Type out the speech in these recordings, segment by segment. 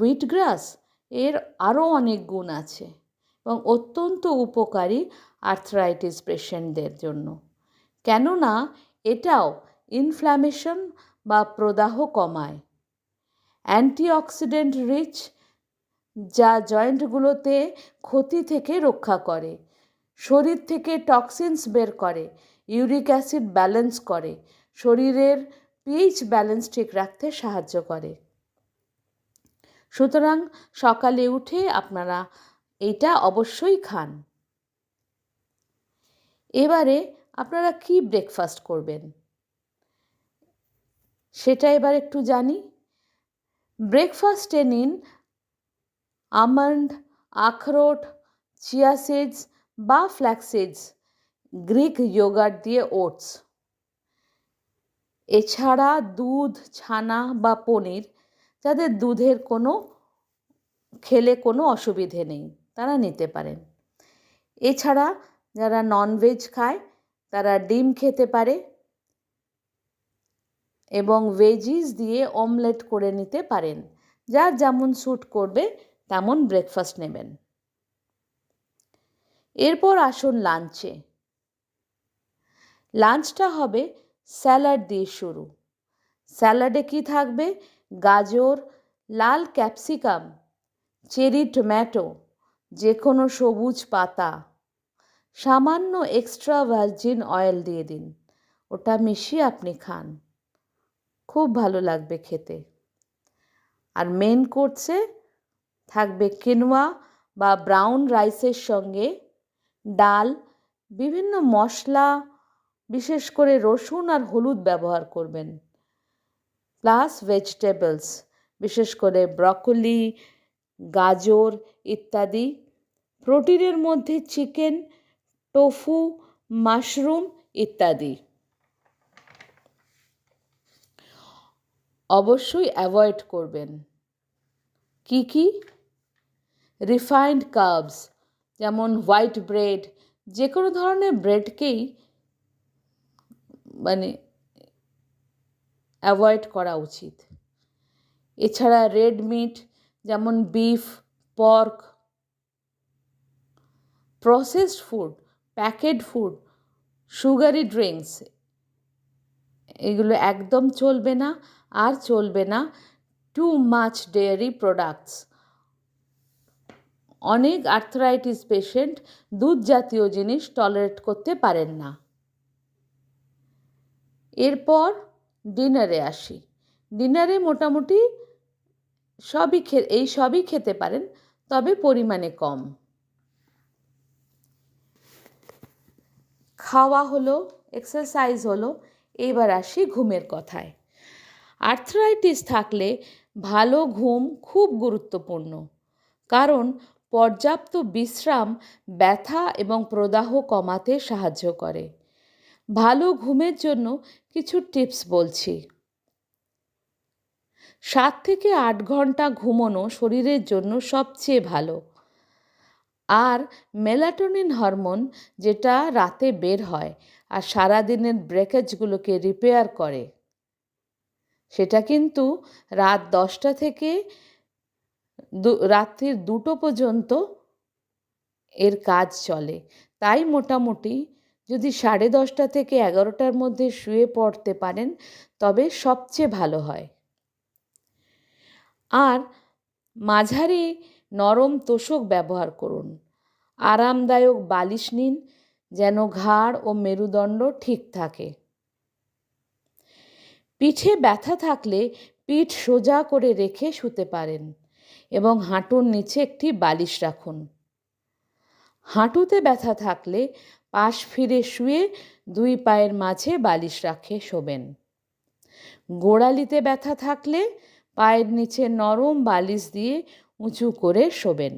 Wheat গ্রাস এর আরও অনেক গুণ আছে এবং অত্যন্ত উপকারী আর্থ্রাইটিস পেশেন্টদের জন্য, কেননা এটাও ইনফ্ল্যামেশন বা প্রদাহ কমায়। অ্যান্টিঅক্সিডেন্ট রিচ, যা জয়েন্টগুলোতে ক্ষতি থেকে রক্ষা করে, শরীর থেকে টক্সিনস বের করে, ইউরিক অ্যাসিড ব্যালেন্স করে, শরীরের পিএইচ ব্যালেন্স ঠিক রাখতে সাহায্য করে। সুতরাং সকালে উঠে আপনারা এটা অবশ্যই খান। এবারে আপনারা কি ব্রেকফাস্ট করবেন সেটা এবার একটু জানি। ব্রেকফাস্টে নিন আমন্ড, আখরোট, চিয়া সিডস বা ফ্ল্যাক্স সিডস, গ্রিক ইয়োগার্ট দিয়ে ওটস। এছাড়া দুধ, ছানা বা পনির, যাদের দুধের খেলে কোনো অসুবিধে নেই তারা নিতে পারেন। এছাড়া যারা ননভেজ খায় তারা ডিম খেতে পারে এবং ভেজিস দিয়ে অমলেট করে নিতে পারেন। যার যেমন স্যুট করবে তেমন ব্রেকফাস্ট নেবেন। এরপর আসুন লাঞ্চে। লাঞ্চটা হবে স্যালাড দিয়ে শুরু। স্যালাডে কি থাকবে? গাজর, লাল ক্যাপসিকাম, চেরি টমেটো, যে কোনো সবুজ পাতা, সামান্য এক্সট্রা ভার্জিন অয়েল দিয়ে দিন, ওটা মিশিয়ে আপনি খান, খুব ভালো লাগবে খেতে। আর মেন কোর্সে থাকবে কিনোয়া বা ব্রাউন রাইসের সঙ্গে ডাল, বিভিন্ন মশলা, বিশেষ করে রসুন আর হলুদ ব্যবহার করবেন, প্লাস ভেজিটেবলস, বিশেষ করে ব্রকলি, গাজর ইত্যাদি। প্রোটিনের মধ্যে চিকেন, টোফু, মাশরুম ইত্যাদি। অবশ্যই অ্যাভয়েড করবেন কি কি? রিফাইন্ড কার্বস, যেমন হোয়াইট ব্রেড, যে কোনো ধরনের ব্রেডকেই অ্যাভয়েড করা উচিত। এছাড়া রেড মিট, যেমন beef, pork, processed food, packet food, sugary drinks, এগুলো একদম চলবে না। আর চলবে না টু মাচ ডেয়ারি প্রোডাক্টস। অনেক আর্থ্রাইটিস পেশেন্ট দুধ জাতীয় জিনিস টলারেট করতে পারেন না। এরপর ডিনারে আসি। ডিনারে মোটামুটি সবই খেতে পারেন, তবে পরিমাণে কম। খাওয়া হলো, এক্সারসাইজ হলো, এবার আসি ঘুমের কথায়। আর্থ্রাইটিস থাকলে ভালো ঘুম খুব গুরুত্বপূর্ণ, কারণ পর্যাপ্ত বিশ্রাম ব্যথা এবং প্রদাহ কমাতে সাহায্য করে। ভালো ঘুমের জন্য কিছু টিপস বলছি। 7 থেকে 8 ঘন্টা ঘুমানো শরীরের জন্য সবচেয়ে ভালো। আর মেলাটোনিন হরমোন, যেটা রাতে বের হয় আর সারাদিনের ব্রেকেজগুলোকে রিপেয়ার করে, সেটা কিন্তু রাত 10টা থেকে রাত্রির 2টো পর্যন্ত এর কাজ চলে। তাই মোটামুটি যদি 10:30 থেকে 11টার মধ্যে শুয়ে পড়তে পারেন তবে সবচেয়ে ভালো হয়। আর মাঝারি নরম তোশক ব্যবহার করুন। আরামদায়ক বালিশ নিন যেন ঘাড় ও মেরুদণ্ড ঠিক থাকে। পিঠে ব্যথা থাকলে পিঠ সোজা করে রেখে শুতে পারেন এবং হাঁটুর নিচে একটি বালিশ রাখুন। হাঁটুতে ব্যথা থাকলে পাশ ফিরে শুয়ে 2 পায়ের মাঝে বালিশ রাখে শোবেন। গোড়ালিতে ব্যথা থাকলে পায়ের নিচে নরম বালিশ দিয়ে উঁচু করে শোবেন।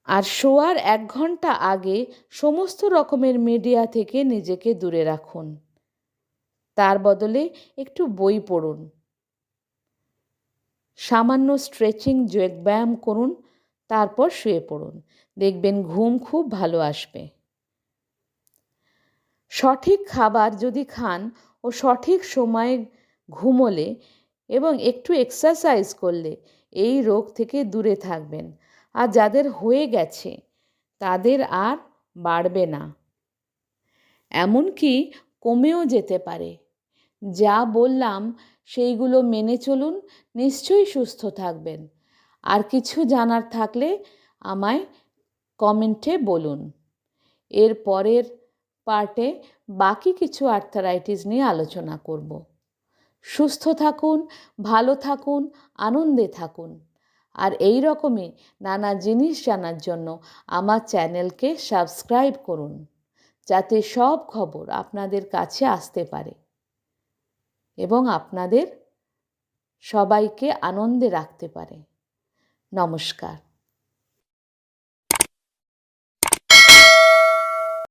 আর শোয়ার 1 ঘন্টা আগে সমস্ত রকমের মিডিয়া থেকে নিজেকে দূরে রাখুন। তার বদলে একটু বই পড়ুন, সামান্য স্ট্রেচিং, যোগব্যায়াম করুন, তারপর শুয়ে পড়ুন। দেখবেন ঘুম খুব ভালো আসবে। সঠিক খাবার যদি খান ও সঠিক সময়ে ঘুমোলে এবং একটু এক্সারসাইজ করলে এই রোগ থেকে দূরে থাকবেন। আর যাদের হয়ে গেছে তাদের আর বাড়বে না, এমনকি কমেও যেতে পারে। যা বললাম সেইগুলো মেনে চলুন, নিশ্চয়ই সুস্থ থাকবেন। আর কিছু জানার থাকলে আমায় কমেন্টে বলুন। এর পরের পার্টে বাকি কিছু আর্থারাইটিস নিয়ে আলোচনা করব। সুস্থ থাকুন, ভালো থাকুন, আনন্দে থাকুন। আর এই রকমই নানা জিনিস জানার জন্য আমার চ্যানেলকে সাবস্ক্রাইব করুন, যাতে সব খবর আপনাদের কাছে আসতে পারে এবং আপনাদের সবাইকে আনন্দে রাখতে পারে। নমস্কার।